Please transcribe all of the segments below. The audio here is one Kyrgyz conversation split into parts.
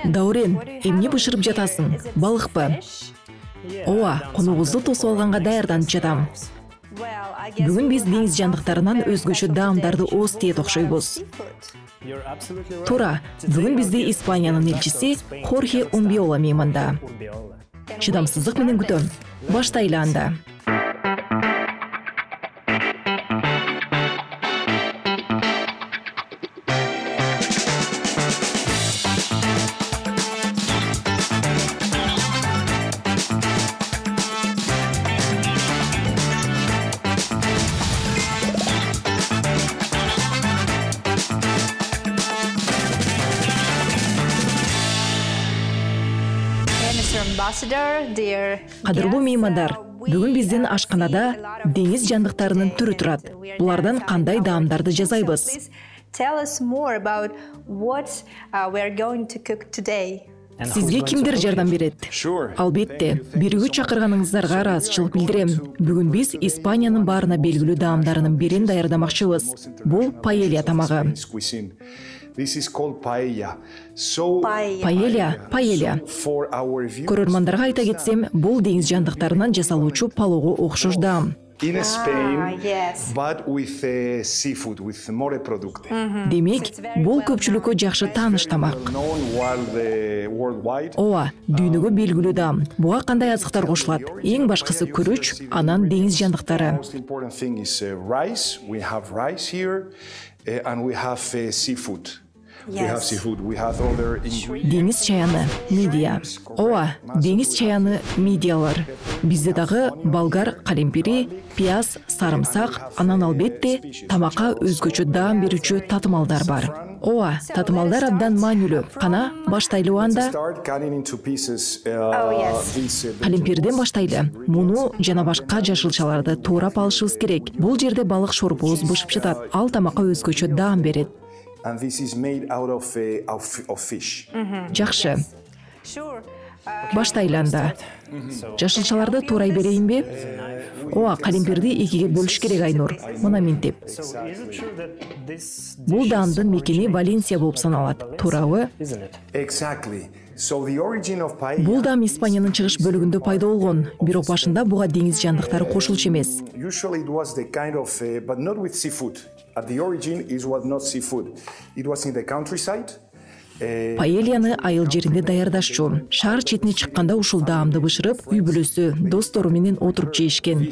Даурен, эмне бышырып жатасың? Балық па? Ооба, конугузду тосуп алганга даярданып жатам. Бүгүн биз деңиз жандыктарынан өзгөчө даамдарды ооздейт окшойбуз. Туура, бүгүн бизде Испаниянын элчиси Хорхе Умбиола мейманда. Чыдамсыздык менен күтөм. Баштайлы анда. Кадырлуу меймандар, бүгүн биздин ашканада деңиз жандыктарынын түрү турат. Булардан кандай даамдарды жасайбыз? Сизге кимдер жардам берет? Албетте, биригүү чакырганыңыздарга ыраазычылык билдирем. Бүгүн биз Испаниянын баарына белгилүү даамдарынын бирин даярдамакчыбыз. Бул паэлья тамагы. Паэлья. Көрөрмандарга айта кетсем, бул деңиз жандыктарынан жасалуучу палоого окшош даам. Демек, бул көпчүлүккө жакшы тааныш тамак. Ооба, дүйнөгө белгилүү даам. Буга кандай азыктар кошулат? Эң башкысы күрүч, анан деңиз жандыктары. Деңиз чаяны, мидия. Ооба, деңиз чаяны мидиялар. Бизде дагы болгар калемпири, пияз, сарымсак, анан албетте тамакка өзгөчө даам берүүчү татымалдар бар. Ооба, татымалдар абдан маанилүү. Кана, баштайлы анда. Калемпирден баштайлы. Муну жана башка жашылчаларды туурап алышыбыз керек. Бул жерде балык шорпубуз бышып жатат. Ал тамакка өзгөчө даам берет. And this is made out of fish. Жакшы. Баштайлы анда. Жашылчаларды туурай берейинби? Ооба, калемпирди экиге бөлүш керек, Айнур. Мына мынтип. Бул даамдын мекени Валенсия болуп саналат. Туурабы? Бул даам Испаниянын чыгыш бөлүгүндө пайда болгон, бирок башында буга деңиз жандыктары кошулчу эмес. At the origin it was not seafood. It was in the countryside. Паэльяны айыл жеринде даярдашчу. Шаар четине чыкканда ушул даамды бышырып, үй бүлөсү, достору менен отуруп жейишкен.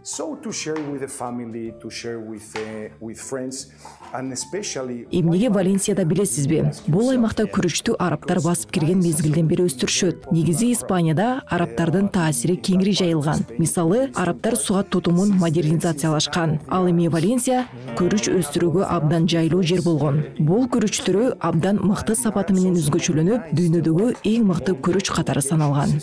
So to share with the family, to share with friends, and especially. Эмнеге Валенсияда билесизби? Бул аймакта күрүчтү арабтар басып кирген мезгилден бери өстүрүшөт. Негизи Испанияда арабтардын таасири кеңири жайылган. Мисалы, арабтар суга тутумун модернизациялашкан. Ал эми Валенсия күрүч өстүрүүгө абдан жайлуу жер болгон. Бул күрүч түрү абдан мыкты сапаты менен өзгөчөлөнүп, дүйнөдөгү эң мыкты күрүч катары саналган.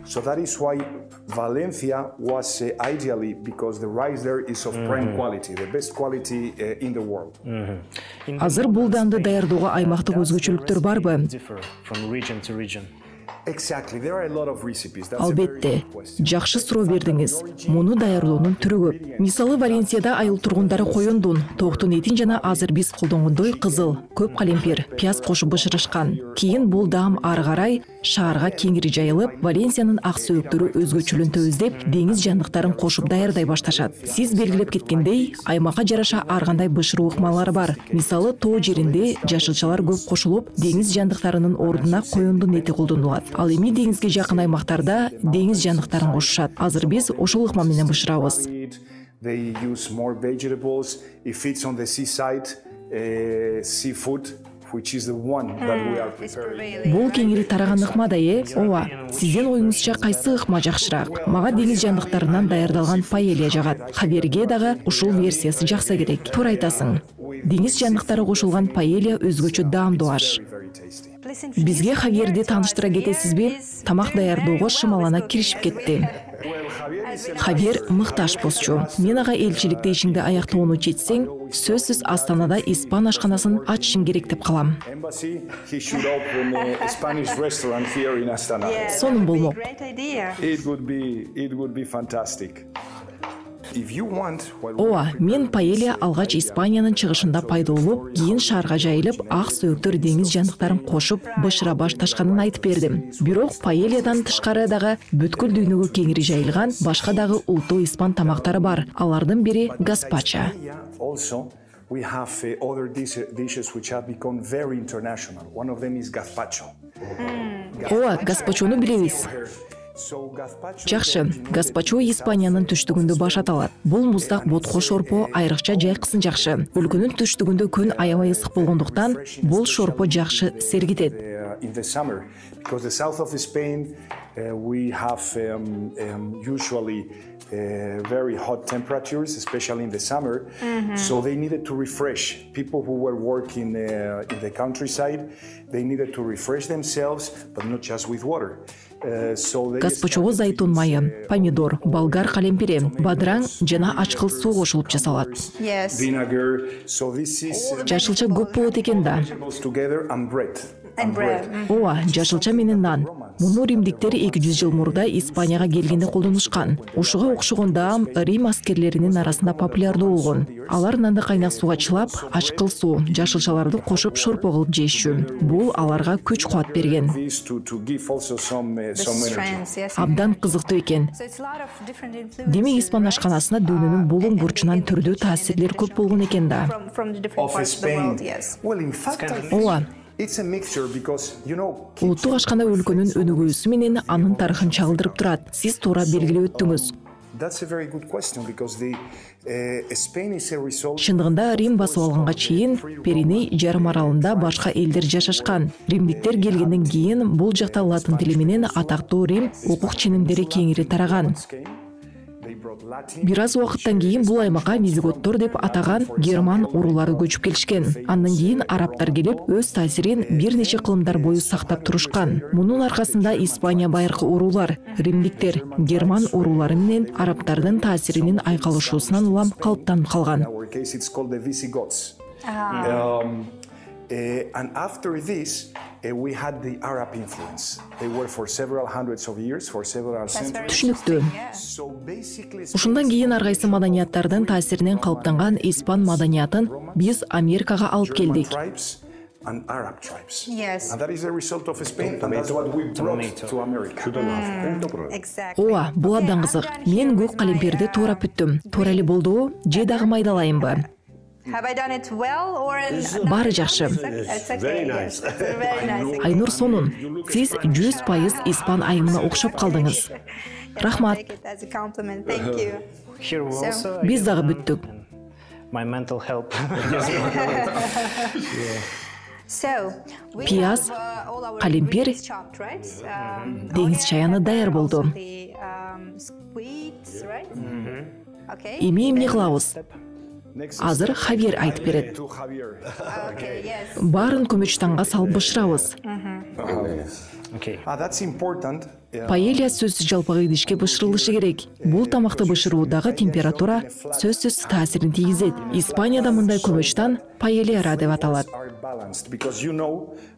So that is why Valencia was ideally, because the rice there is of prime quality, the best quality in the world. Азыр бул даамды даярдоого аймактык өзгөчөлүктөр барбы? Exactly, there are a lot of recipes. Албетте, жакшы суроо бердиңиз. Муну даярдоонун түрү көп. Мисалы, Валенсияда айыл тургундары коюндун, тооктун этин жана азыр биз колдонгондой кызыл, көп калемпир, пияз кошуп бышырышкан. Кийин бул даам ары карай шаарга кеңири жайылып, Валенсиянын ак сөөктөрү өзгөчөлүктү өздеп, деңиз жандыктарын кошуп даярдай башташат. Сиз белгилеп кеткендей, аймакка жараша ар кандай бышыруу ыкмалары бар. Мисалы, тоо жеринде жашылчалар көп кошулуп, деңиз жандыктарынын ордуна коюндун эти колдонулат. Ал эми деңизге жакын аймактарда деңиз жандыктарын кошушат. Азыр биз ошол ыкма менен бышырабыз. They use more vegetables. If it's on the seaside, seafood, which is the one that we are preparing. Бул кеңири тараган ыкма да ооба. Сиздин оюңузча кайсы ыкма жакшыраак? Мага деңиз жандыктарынан даярдалган паэлья жагат. Хаберге дагы ушул версиясы жакса керек. Туура айтасың. Деңиз жандыктары кошулган паэлья өзгөчө даамдуу аш. Бизге Хавьерди тааныштыра кетесизби? Тамак даярдоого шымалана киришип кетти. Хавьер мыкты ашпозчу. Мен ага элчиликте ишиңди аяктоону четсең, сөзсүз Астанада испан ашканасын ачышың керек деп калам. Сонун болмок. It would be fantastic. Ооба, мен паэлья алгач Испаниянын чыгышында пайда болуп, кийин шаарга жайылып, ак сөөктөр деңиз жандыктарын кошуп, бышыра башташканын айтып бердим. Бирок паэльядан тышкары дагы бүткүл дүйнөгө кеңири жайылган башка дагы улуттуу испан тамактары бар. Алардын бири гаспачо. We have other dishes which have become very international. One of them is gazpacho. Ооба, гаспачону билебиз. Жакшы, гаспачо Испаниянын түштүгүндө баш аталат. Бул муздак ботко шорпо айрыкча жайкысын жакшы. Өлкөнүн түштүгүндө күн аябай ысык болгондуктан, бул шорпо жакшы сергитет. In the summer, because the south of Spain, we have usually very hot temperatures, especially in the summer. So they needed to refresh. People who were working in the countryside, they needed to refresh themselves, but not just with water. Гаспачого зайтун майы, помидор, болгар калемпири, бадыраң жана ачкыл суу кошулуп жасалат. Жашылча көп болот экен да. Ооба, жашылча менен нан. Муну римдиктер 200 жыл мурда Испанияга келгенде колдонушкан. Ушуга окшогонда Рим аскерлеринин арасында популярдуу болгон. Алар нанды кайнак сууга чылап, ачкыл суу, жашылчаларды кошуп шорпо кылып жешчү. Бул аларга күч кубат берген. Абдан кызыктуу экен. Демек испан ашканасына дүйнөнүн булуң бурчунан түрдүү таасирлер көп болгон экен да. Ооба. Улуттук ашкана өлкөнүн өнүгүүсү менен анын тарыхын чагылдырып турат. Сиз туура белгилеп өттүңүз. Шындыгында Рим басып алганга чейин Пиреней жарым аралында башка элдер жашашкан. Римдиктер келгенден кийин бул жакта латын тили менен атактуу Рим укук ченемдери кеңири тараган. Бир аз убакыттан кийин бул аймакка визиготтор деп атаган герман уруулары көчүп келишкен. Андан кийин арабтар келип, өз таасирин бир нече кылымдар бою сактап турушкан. Мунун аркасында Испания байыркы уруулар, римдиктер, герман уруулары менен арабтардын таасиринин айкалышуусунан улам калыптанып калган. And after this, we had the Arab influence. They were for several hundreds of years, for several centuries. Түшүнүктүү. Ушундан кийин ар кайсы маданияттардын таасиринен калыптанган испан маданиятын биз Америкага алып келдик. And Arab tribes. Yes. And that is the result of Spain, and that's what we brought to America. Ооба, бул абдан кызык. Мен көк калемперди туура бүттүм. Туура эле болдубу? Же дагы майдалайынбы? Have I done it well or Бары жакшы. Very nice. Айнур Сонун, сиз 100% испан айымына окшоп калдыңыз. Рахмат. Биз дагы бүттүк. My mental help. Пияз, калемпир, деңиз чаяны даяр болду. Эми эмне кылабыз? Азыр Хавьер айтып берет. Барын көмөчтанга салып бышырабыз. Паэлья сөзсүз жалпак идишке бышырылышы керек. Бул тамакты бышыруудагы температура сөзсүз таасирин тийгизет. Испанияда мындай көмөчтан паэлья деп аталат.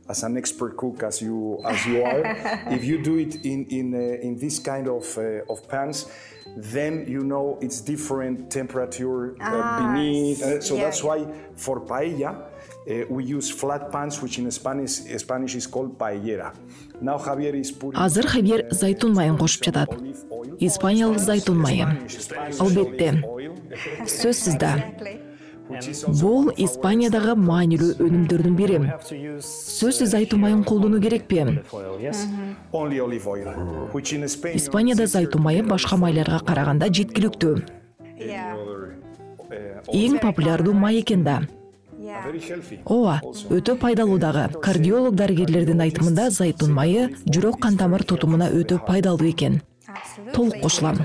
As an expert cook as you are, if you do it in this kind of pans, then you know it's different temperature beneath. So that's why for paella we use flat pans, which in Spanish is called paellera. Now Javier is putting. Азыр Хавьер зайтун майын кошуп жатат. Испаниялык зайтун майы. Албетте. Сөзсүз да. Бул Испаниядагы маанилүү өнүмдөрдүн бири. Сөзсүз зайтун майын колдонуу керекпи? Испанияда зайтун майы башка майларга караганда жеткиликтүү. Эң популярдуу май экен да. Ооба, өтө пайдалуу дагы. Кардиолог дарыгерлердин айтымында зайтун майы жүрөк кан тамыр тутумуна өтө пайдалуу экен. Толук кошулам.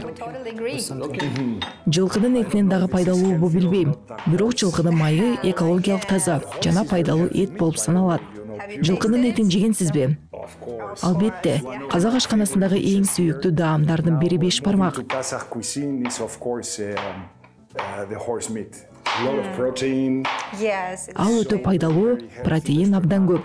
Жылкынын этинен дагы пайдалуубу билбейм. Бирок жылкынын майы экологиялык таза жана пайдалуу эт болуп саналат. Жылкынын этин жегенсизби? Албетте, казак ашканасындагы эң сүйүктүү даамдардын бири беш бармак. Ал өтө пайдалуу, протеин абдан көп.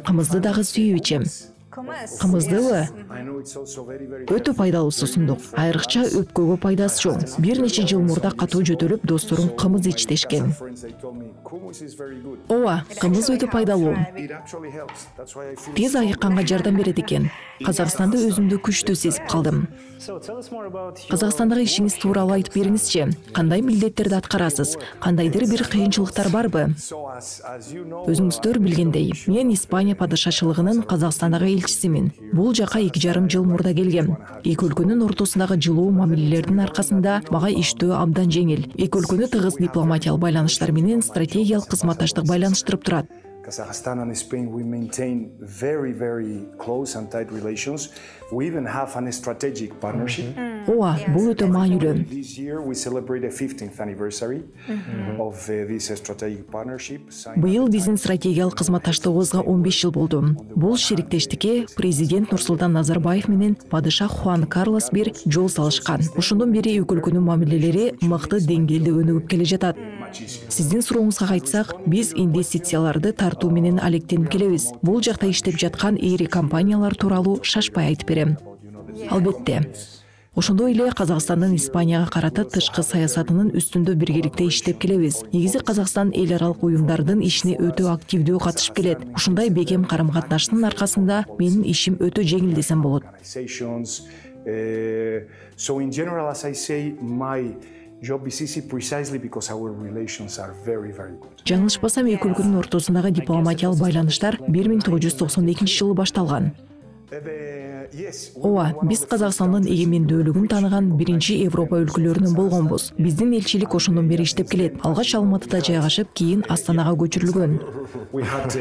Кымызды дагы сүйүп ичем. Кымыздыбы? I know it's also very Өтө пайдалуу сусундук. Айрыкча өпкөгө пайдасы чоң. Бир нече жыл мурда катуу жөтөлүп, досторум кымыз ичтешкен. friends they told me hummus is very good. Ооба, кымыз өтө пайдалуу. It actually helps. That's why I feel Тез айыкканга жардам берет экен. Казакстанда өзүмдү күчтүү сезип калдым. So tell us more about your Казакстандагы ишиңиз тууралуу айтып бериңизчи. Кандай милдеттерди аткарасыз? Кандайдыр бир кыйынчылыктар барбы? so as you know Өзүңүздөр билгендей, мен Испания падышачылыгынын Казакстандагы элчисимин. Бул жака 2,5 жыл мурда келгем. Эки өлкөнүн ортосундагы жылуу мамилелердин аркасында мага иштөө абдан жеңил. Эки өлкөнү тыгыз дипломатиялык байланыштар менен стратегиялык кызматташтык байланыштырып турат. Kazakhstan and Spain, we maintain very close and tight relations. We even have a strategic partnership. Ооба, бул өтө маанилүү. This year we celebrate the 15th anniversary of this strategic partnership. Быйыл биздин стратегиялык кызматташтыгыбызга 15 жыл болду. Бул шериктештикке президент Нурсултан Назарбаев менен падыша Хуан Карлос бир жол салышкан. Ошондон бери эки өлкөнүн мамилелери мыкты деңгээлде өнүгүп келе жатат. Сиздин сурооңузга кайтсак, биз инвестицияларды тартуу менен алектенип келебиз. Бул жакта иштеп жаткан ири компаниялар тууралуу шашпай айтып берем. Албетте. Ошондой эле Казакстандын Испанияга карата тышкы саясатынын үстүндө биргеликте иштеп келебиз. Негизи Казакстан эл аралык уюмдардын ишине өтө активдүү катышып келет. Ушундай бекем карым-катнаштын аркасында менин ишим өтө жеңил десем болот. So in general, as I say, my job is easy precisely because our relations are very good. Жаңылышпасам, эки өлкөнүн ортосундагы дипломатиялык байланыштар 1992 жылы башталган. Ооба, биз Казакстандын эгемендүүлүгүн тааныган биринчи Европа өлкөлөрүнөн болгонбуз. Биздин элчилик ошондон бери иштеп келет. Алгач Алматыда жайгашып, кийин Астанага көчүрүлгөн. We had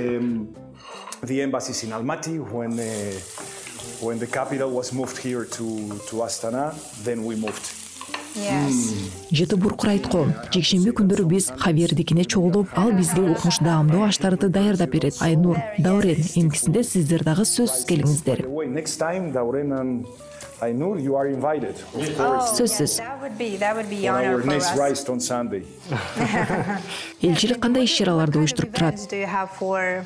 the embassies in Almaty when the capital was moved here to Astana, then we moved. Жети буркурайт го. Жекшемби күндөрү биз Хавьердикине чогулуп, ал бизге укмуш даамдуу аштарды даярдап берет. Айнур, Даурен, эмкисинде сиздер дагы сөзсүз келиңиздер. Next time, Dauren and Ainur, you are invited. Of course. Сөзсүз. That would be honor Our for next us. rise on Sunday. Элчилик кандай иш-чараларды уюштуруп турат? Events do you have for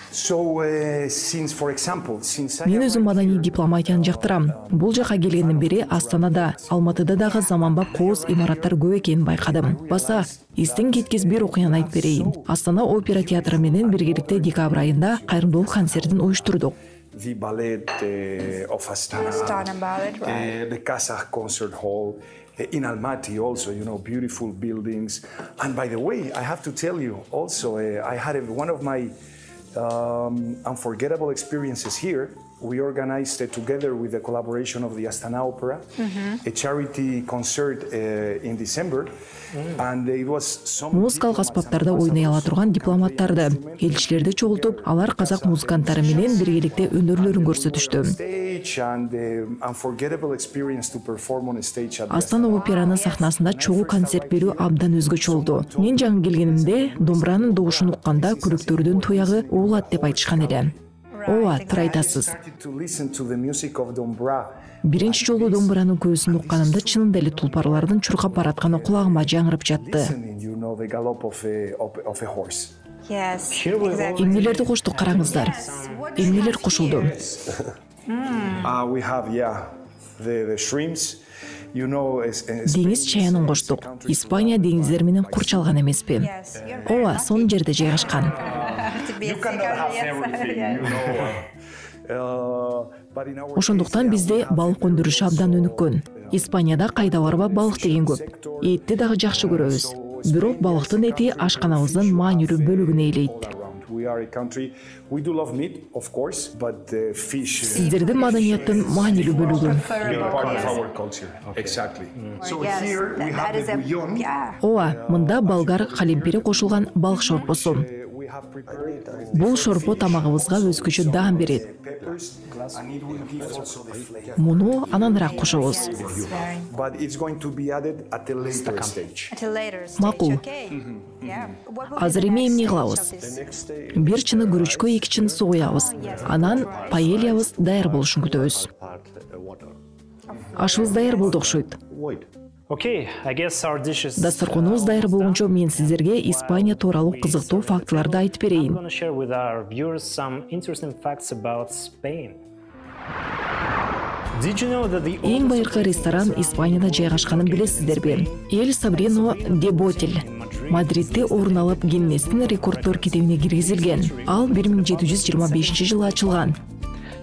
So, since, for example, since I Мен өзүм маданий дипломатияны жактырам. Бул жака келгенден бери Астанада, Алматыда дагы заманбап кооз имараттар көп экенин байкадым. Баса, эстен кеткес бир окуяны айтып берейин. Астана опера театры менен биргеликте декабрь айында кайрымдуулук концертин уюштурдук. the ballet of Astana, Ballet, right? the Kazakh Concert Hall, in Almaty also, beautiful buildings. And by the way, I have to tell you also, I had one of my unforgettable experiences here. We organized together with the collaboration of the Astana Opera, a charity concert in December. And it was some Музыкалык аспаптарда ойнай ала турган дипломаттарды, элчилерди чогултуп, алар казак музыканттары менен биргеликте өнөрлөрүн көрсөтүштү. stage and the unforgettable experience to perform on stage at the Астана операнын сахнасында чогуу концерт берүү абдан өзгөчө болду. Мен жаңы келгенимде домбуранын добушун укканда күрөктөрдүн туягы уулат деп айтышкан эле. Ооба, туура айтасыз. to listen to the music of Dombra. Биринчи жолу домбуранын көзүн укканымда чынында эле тулпарлардын чуркап баратканы кулагыма жаңырып жатты. Listening, the gallop of a horse. Yes. Exactly. Эмнелерди коштук караңыздар. Эмнелер кошулду. We have, the shrimps. Деңиз чаянын коштук. Испания деңиздер менен курчалган эмеспи? Ооба, сонун жерде жайгашкан. Ошондуктан бизде балык өндүрүшү абдан өнүккөн. Испанияда кайда барба балык деген көп. Этти дагы жакшы көрөбүз. Бирок балыктын эти ашканабыздын маанилүү бөлүгүн ээлейт. Сиздердин маданияттын маанилүү бөлүгү. Ооба, мында болгар калемпири кошулган балык шорпосу. Бул шорпо тамагыбызга өзгөчө даам берет. Муну ананыраак кошобуз. Макул. Азыр эми эмне кылабыз? Бир чыны күрүчкө 2 чын суу куябыз. Анан паэльябыз даяр болушун күтөбүз. Ашыбыз даяр болду окшойт. Okay, I guess our dishes. Дастарханыбыз даяр болгончо мен сиздерге Испания тууралуу кызыктуу фактыларды айтып I'm берейин. going to share with our viewers some interesting facts about Spain. Did you know that the Эң байыркы ресторан Испанияда жайгашканын билесиздерби? Эль Сабрино де Ботель. Мадридде орун алып Гиннестин рекорддор китебине киргизилген. Ал 1725-жылы ачылган.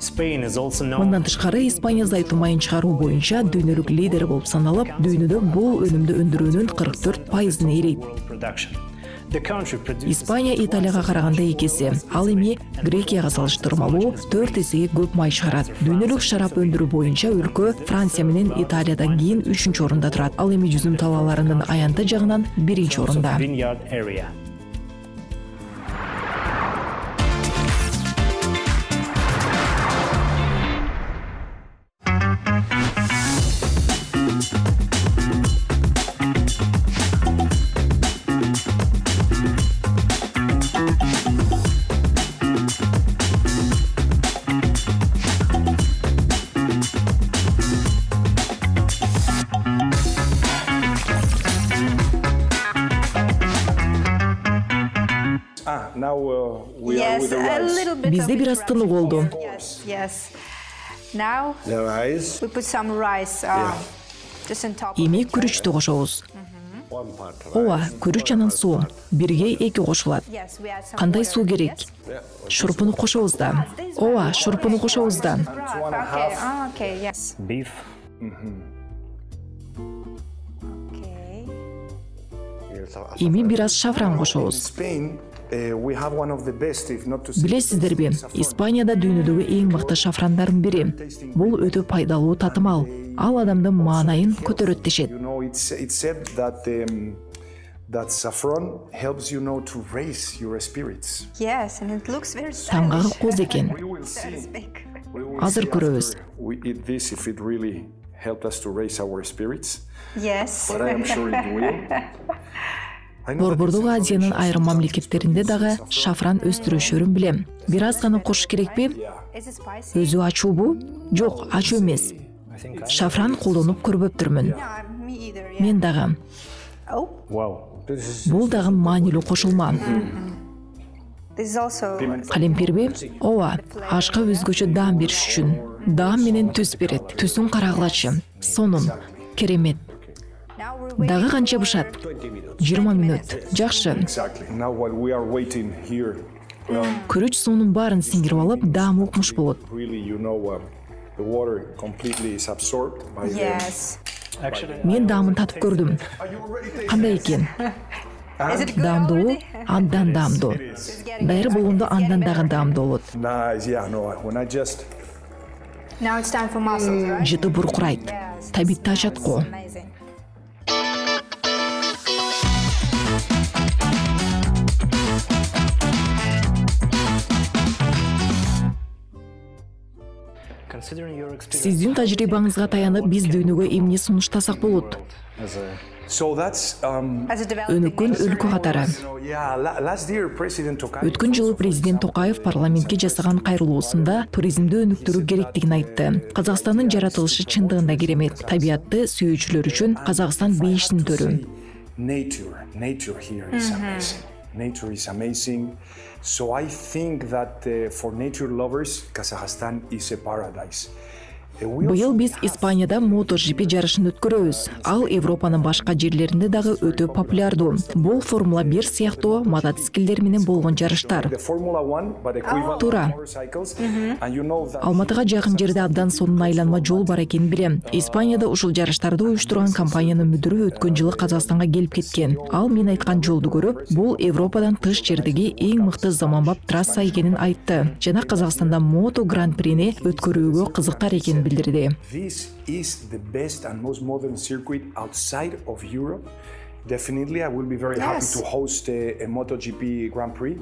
Spain is also known Мындан тышкары Испания зайтун майын чыгаруу боюнча дүйнөлүк лидер болуп саналып, дүйнөдө бул өнүмдү өндүрүүнүн 44% ээлейт. world production. The country produces Испания Италияга караганда экесе, ал эми Грекияга салыштырмалуу 4 эсеге көп май чыгарат. Дүйнөлүк шарап өндүрүү боюнча өлкө Франция менен Италиядан кийин 3-орунда турат. Ал эми жүзүм талааларынын аянты жагынан 1-орунда. vineyard area. Now we are Yes, with the a rice. little bit. Бизде of бир аз тынуу болду. Yes. Now The rice. we put some rice just on top. Эми күрүчтү кошобуз. One part. Ооба, күрүч анан суу. Бирге 2 кошулат. Yes, we add some Кандай water. суу керек? Шурпуну кошобуз да. Ооба, шурпуну кошобуз да. Okay. Okay. Yes. Beef. Okay. Эми бир аз шафран In кошобуз. Spain, we have one of the best, if not to say. Билесиздерби, Испанияда дүйнөдөгү эң мыкты шафрандардын бири. Бул өтө пайдалуу татымал. Ал адамдын маанайын көтөрөт дешет. You know, it's said that saffron helps to raise your spirits. Yes, and it looks very Таңгагы stylish. коз экен. We will see. It's big. We will Азыр see көрөбүз. after we eat this if it really helped us to raise our spirits. Yes. But I am sure it will. I know that Борбордук it's Азиянын айрым мамлекеттеринде дагы шафран өстүрүшөрүн билем. Бир аз гана кош керекпи? Is it spicy? Өзү ачуубу? Жок, ачуу эмес. I think. Шафран колдонуп көрбөптүрмүн. No, me either. Yeah. Мен дагы. Oh, Wow. Бул дагы маанилүү кошулма. this is also. Калемпирби? Ооба, ашка өзгөчө даам бериш үчүн. Даам менен түс берет. Түсүн карагылачы. Сонун. Керемет. Now we're waiting. Дагы канча бышат? 20 мүнөт. Жакшы. exactly. Now while we are waiting here, Күрүч суунун баарын сиңирип алып, даам укмуш болот. really, the water completely is absorbed by Yes. Actually, Мен даамын татып көрдүм. Кандай экен? Is it good Даамдуу, already? андан даамдуу. Дайыр болгондо андан дагы даамдуу болот. Nice, yeah, no, when I just Now it's time for mussels, right? Жыты буркурайт. Табитти ачат го. Amazing. considering your experience Сиздин тажрыйбаңызга таянып биз дүйнөгө эмне сунуштасак болот? as a so that's As a developing Өнүккөн nation, өлкө катары. yeah, last year President Tokayev Өткөн жылы президент Токаев парламентке жасаган кайрылуусунда туризмди өнүктүрүү керектигин айтты. Казакстандын жаратылышы чындыгында керемет. Табиятты сүйүүчүлөр үчүн Казакстан бейиштин төрү. nature here is amazing. Nature is amazing. So I think that for nature lovers, Kazakhstan is a paradise. Быйыл биз Испанияда MotoGP жарышын өткөрөбүз. Ал Европанын башка жерлеринде дагы өтө популярдуу. Бул Формула 1 сыяктуу мотоциклдер менен болгон жарыштар. The Formula 1, but equivalent Туура. motorcycles. And you know that Алматыга жакын жерде абдан сонун айланма жол бар экенин билем. Испанияда ушул жарыштарды уюштурган компаниянын мүдүрү өткөн жылы Казакстанга келип кеткен. Ал мен айткан жолду көрүп, бул Европадан тыш жердеги эң мыкты заманбап трасса экенин айтты. Жана Казакстанда Мото Гран-прини өткөрүүгө кызыктар экенин билдирди. this is the best and most modern circuit outside of Europe. Definitely, I will be very happy Yes. to host a MotoGP Grand Prix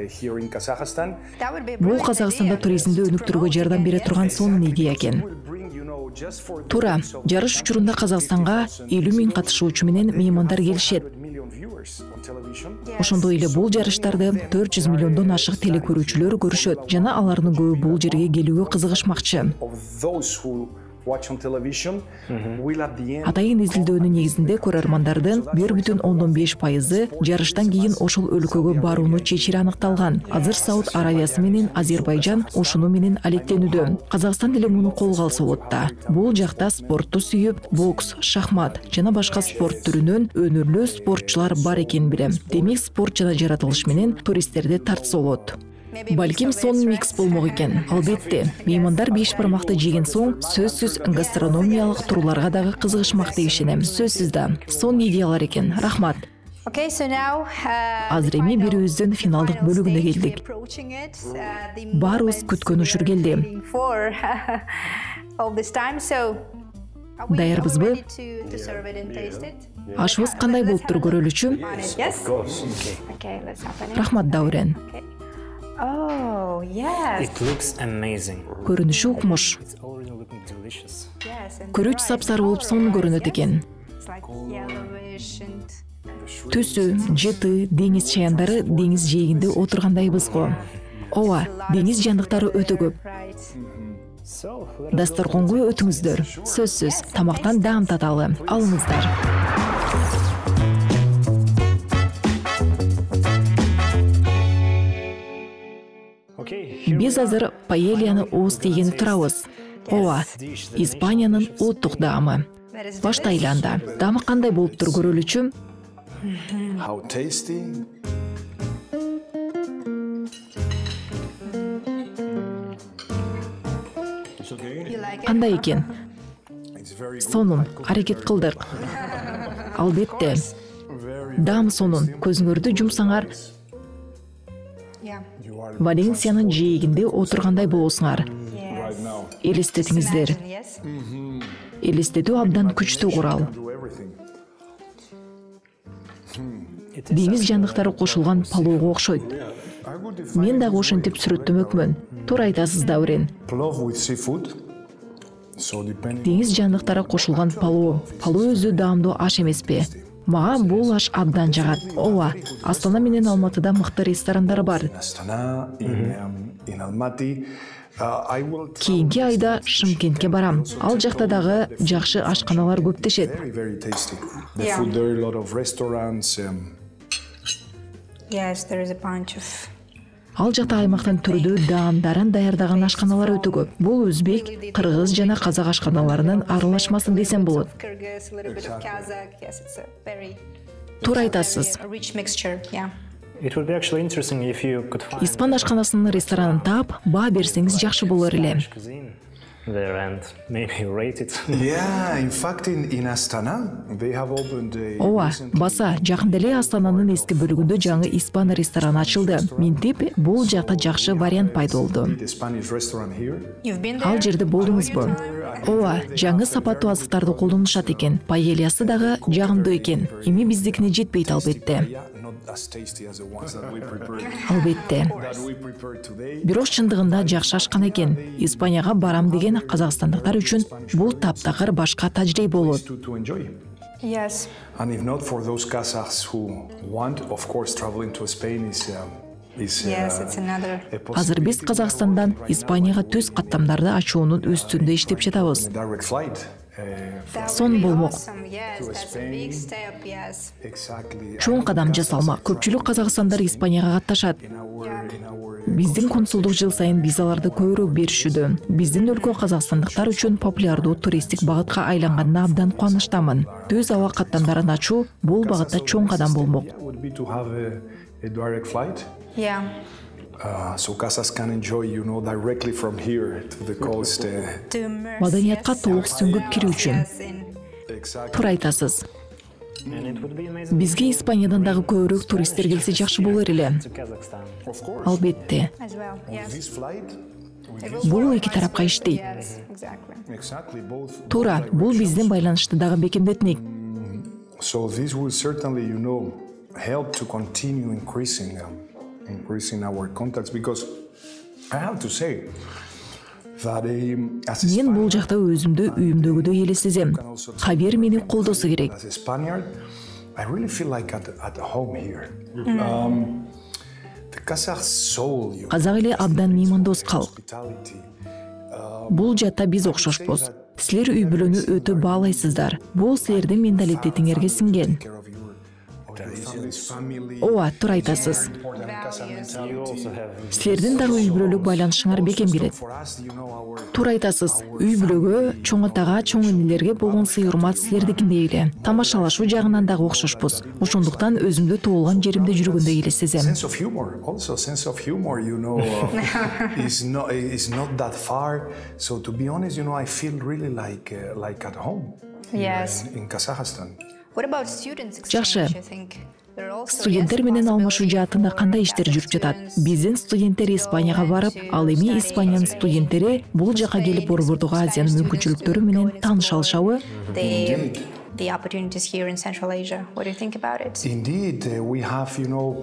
here in Kazakhstan. That would be a Бул brilliant Казакстанда idea. туризмди өнүктүрүүгө жардам бере турган сонун идея экен. Will bring, just for the Туура, purpose of жарыш учурунда Казакстанга 50 000 катышуучу менен меймандар келишет. 100 million viewers on television. Ошондой эле бул жарыштарды 400 миллиондон ашык телекөрүүчүлөр көрүшөт жана алардын көбү бул жерге келүүгө кызыгышмакчы. Of those who watch on television will at the end Атайын изилдөөнүн негизинде көрөрмандардын 1,5% жарыштан кийин ошол өлкөгө барууну чечири аныкталган. Азыр Сауд Аравиясы менен Азербайжан ушуну менен алектенүүдө. Казакстан деле муну колго алса болот да. Бул жакта спортту сүйүп, бокс, шахмат жана башка спорт түрүнөн өнүрлүү спортчулар бар экенин билем. Демек спорт жана жаратылыш менен туристтерди тартса болот. Балким сон микс болмок экен. Албетте, меймандар беш бармакты жеген соң сөзсүз гастрономиялык турларга дагы кызыгышмак деп ишенем. Сөзсүз да. Сон идеялар экен. Рахмат. Азыр эми бирибиздин финалдык бөлүгүнө келдик. Баарыбыз күткөн учур келди. Даярбызбы? Ашыбыз кандай болуптур көрөлүчү? Рахмат, Даурен. It looks amazing. Көрүнүшү укмуш. It's already looking delicious. Көрүч сапсары болуп сонун көрүнөт экен. Түсү, жыты, деңиз чаяндары деңиз жээгинде отургандайбыз го. Ооба, деңиз жандыктары өтө көп. Дасторконго өтүңүздөр. Сөзсүз, тамактан даам таталы. Алыңыздар. Биз азыр паэльяны ооз тийгени турабыз. Ооба, Испаниянын улуттук даамы. Баштайлы анда. Даамы кандай болуптур көрөлүчү? how tasty. Кандай экен? Сонун, аракет кылдык. Албетте. Даам сонун, көзүңөрдү жумсаңар, Валенсиянын жээгинде отургандай болосуңар. Элестетиңиздер. Элестетүү абдан күчтүү курал. Деңиз жандыктары кошулган палоого окшойт. Мен дагы ошентип сүрөттөмөкмүн. Туура айтасыз, Даурен. Деңиз жандыктары кошулган палоо. Палоо өзү даамдуу аш эмеспи? Мага бул аш абдан жагат. Ооба, Астана менен Алматыда мыкты ресторандар бар. Кийинки айда Шымкентке барам. Ал жакта дагы жакшы ашканалар көп дешет. Ал жакта аймактын түрдүү даамдарын даярдаган ашканалар өтө көп. Бул өзбек, кыргыз жана казак ашканаларынын аралашмасын десем болот. Туура айтасыз. Испан ашканасынын ресторанын таап, баа берсеңиз жакшы болор эле. Ооба, баса, жакында эле Астананын эски бөлүгүндө жаңы испан рестораны ачылды. Минтип, бул жакта жакшы вариант пайда болду. Ал жерде болдуңузбу? Ооба, жаңы сапаттуу азыктарды колдонушат экен. Паэльясы дагы жагымдуу экен. Эми биздикине жетпейт, албетте. Албетте. Бирок чындыгында жакшы ашкан экен. Испанияга барам деген казакстандыктар үчүн бул таптакыр башка тажрыйба болот. Азыр биз Казакстандан Испанияга түз каттамдарды ачуунун үстүндө иштеп жатабыз. Сон болмок. Чоң кадам жасалмак. Көпчүлүк казакстандар Испанияга катташат. Биздин консулдук жыл сайын визаларды көбүрөөк беришүүдө. Биздин өлкө казакстандыктар үчүн популярдуу туристтик багытка айланганына абдан кубанычтамын. Түз аба каттамдарын ачуу бул багытта чоң кадам болмок. So Casas can enjoy, directly from here to the coast. Маданиятка толук сүңгүп кирүү үчүн. Туура айтасыз. Бизге Испаниядан дагы көбүрөөк туристтер келсе жакшы болор эле. Албетте. Бул эки тарапка иштейт. Туура, бул биздин байланышты дагы бекемдетмек. So this will certainly, help to continue increasing our contacts, because I have to say that мен бул жакта өзүмдү үйүмдөгүдөй эле сезем. Кабир мени колдосу керек. As a Spaniard, I really feel like at home here. The Kazakh soul, Казак эле абдан меймандос калк. Бул жакта биз окшошпуз. Силер үй бүлөнү өтө баалайсыздар. Бул силердин менталитетиңерге сиңген. Ооба, туура айтасыз. Силердин дагы үй бүлөлүк байланышыңар бекем келет. Туура айтасыз. Үй бүлөгө, чоң атага, чоң энелерге болгон сый-урмат силердикиндей эле. Тамашалашуу жагынан дагы окшошпуз. Ошондуктан өзүмдү туулган жеримде жүргөндөй эле сезем. Sense of humor, also sense of humor, is not that far. So to be honest, I feel really like at home. Yes. In Kazakhstan. What about students Жакшы. exchange, I think? There are also, Студенттер менен алмашуу жаатында кандай иштер жүрүп жатат? Биздин студенттер Испанияга барып, ал эми Испаниянын студенттери бул жака келип Борбордук Азиянын мүмкүнчүлүктөрү менен тааныша алышабы? the opportunities here in Central Asia. What do you think about it? Indeed, we have,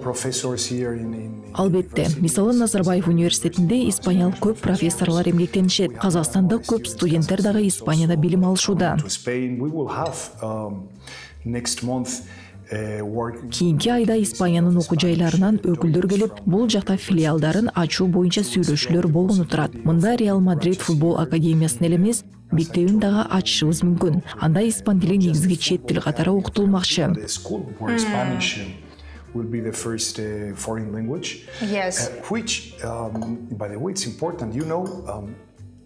professors here in Албетте, мисалы Назарбаев университетинде испаниялык көп профессорлор эмгектенишет. Казакстандык көп студенттер дагы Испанияда билим алышууда. to Spain. We will have next month work. Кийинки айда Испаниянын окуу жайларынан өкүлдөр келип, бул жакта филиалдарын ачуу боюнча сүйлөшүүлөр болгону турат. Мында Реал Мадрид футбол академиясын эле эмес, мектебин дагы ачышыбыз мүмкүн. Анда испан тили негизги чет тил катары окутулмакчы. The school where Spanish will be the first foreign language. Yes. Which, by the way, it's important.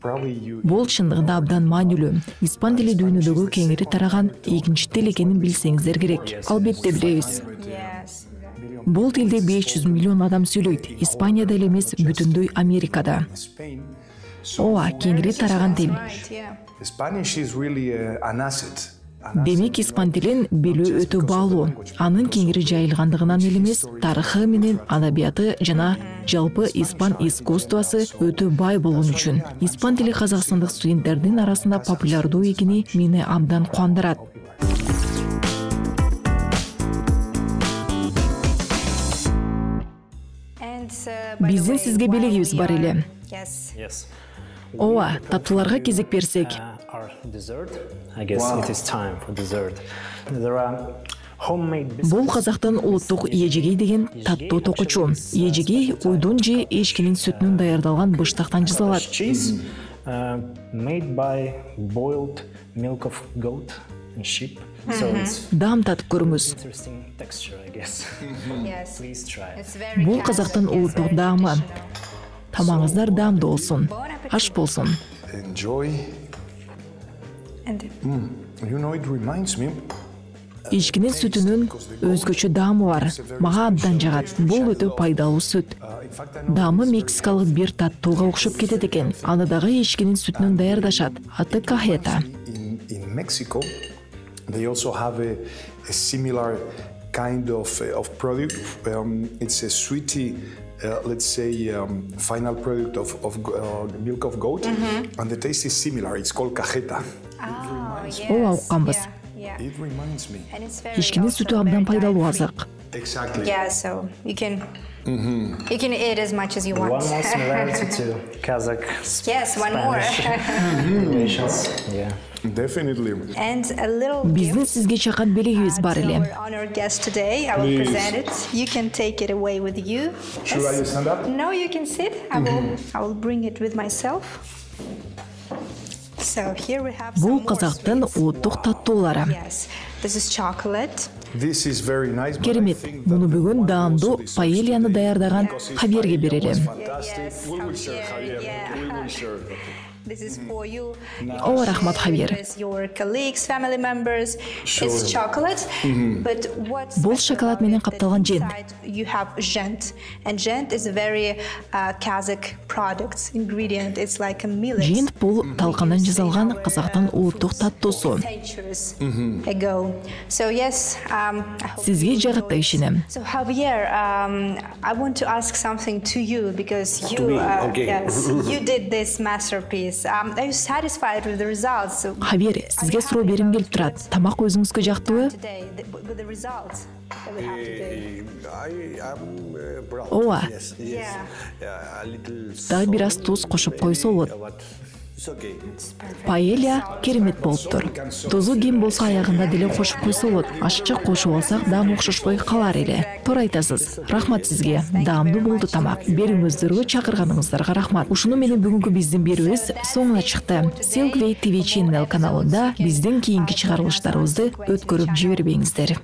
Probably you. Бул чындыгында абдан маанилүү. Испан тили дүйнөдөгү кеңири тараган экинчи тил экенин билсеңиздер керек. Албетте билебиз. Yes. Бул тилди 500 миллион адам сүйлөйт. Испанияда эле эмес, бүтүндөй Америкада. Spain. Ооба, кеңири тараган тил. Right, yeah. Spanish is really an asset. Демек, испан тилин билүү өтө баалуу. Анын кеңири жайылгандыгынан эле эмес, тарыхы менен адабияты жана жалпы испан искусствосы өтө бай болгон үчүн. Испан тили казакстандык студенттердин арасында популярдуу экени мени абдан кубандырат. Биздин сизге белегибиз бар эле. Yes. Ооба, таттууларга кезек берсек. Our dessert. I guess it is time for dessert. There are homemade biscuits. Бул казактын улуттук эжеги деген таттуу токучу. Эжеги уйдун же эчкинин сүтүнөн даярдалган быштактан жасалат. Cheese made by boiled milk of goat and sheep. So it's Даам татып көрүңүз. interesting texture, I guess. Yes. Please try it. It's very Бул Kazakh, казактын yes, улуттук very даамы. traditional. Тамагыңыздар даамдуу болсун. Аш болсун. Enjoy. And It reminds me. Эчкинин сүтүнүн өзгөчө даамы бар. Мага абдан жагат. Бул өтө пайдалуу сүт. In fact, I know Даамы мексикалык бир таттууга окшоп кетет экен. Аны дагы эчкинин сүтүнөн даярдашат. Аты кахета. in Mexico, they also have a similar kind of product. It's a sweetie, let's say, final product of milk of goat, and the taste is similar. It's called cajeta. Ооба, укканбыз. Yeah. It reminds me. And it's very Эчкинин also сүтү абдан very пайдалуу diet-free. азык. Exactly. Yeah, so you can eat as much as you want. One more similarity to Kazakh Yes, one more. relations. Yeah. Definitely. And a little Биздин gift сизге чакан белегибиз бар to эле. our honored guest today. I will Please. present it. You can take it away with you. Should I stand up? No, you can sit. I will bring it with myself. So here we have Бул some more казактын sweets. улуттук таттуулары. Yes, this is chocolate. This is very nice. but I Керемет. think Муну that бүгүн the даамдуу episode is паэльяны даярдаган Хавьерге берели. fantastic. Yes, We will share, Javier, Javier. yeah. We will share. This is for you. Ооба, рахмат, Хавьер. With your colleagues, family members. It's Sure. chocolate, but what's Бул special шоколад about менен it that капталган жент. inside You have zhent, and zhent is a very Kazakh product ingredient. It's like a millet. Жент бул талкандан жасалган казактын улуттук таттуусу. Centuries ago. So yes, I hope Сизге жагат деп ишенем. So Javier, I want to ask something to you because you, me? Okay. yes, you did this masterpiece. Are you satisfied with the results? Хавьер, сизге суроо бергим келип турат. Тамак өзүңүзгө жактыбы? Today, with the results that we have today. I am proud. Ооба. Yes. Yeah. A little Дагы бир аз туз кошуп койсо болот. what Паэлья керемет болуптур. Тозу кем болсо аягында деле кошуп койсо болот. Ашыкча кошуп алсак дагы окшошпой калар эле. Туура айтасыз. Рахмат сизге. Даамдуу болду тамак. Берүүңүздөргө чакырганыңыздарга рахмат. Ушуну менен бүгүнкү биздин берүүбүз соңуна чыкты. Silkway TV Channel каналында биздин кийинки чыгарылыштарыбызды өткөрүп жибербеңиздер.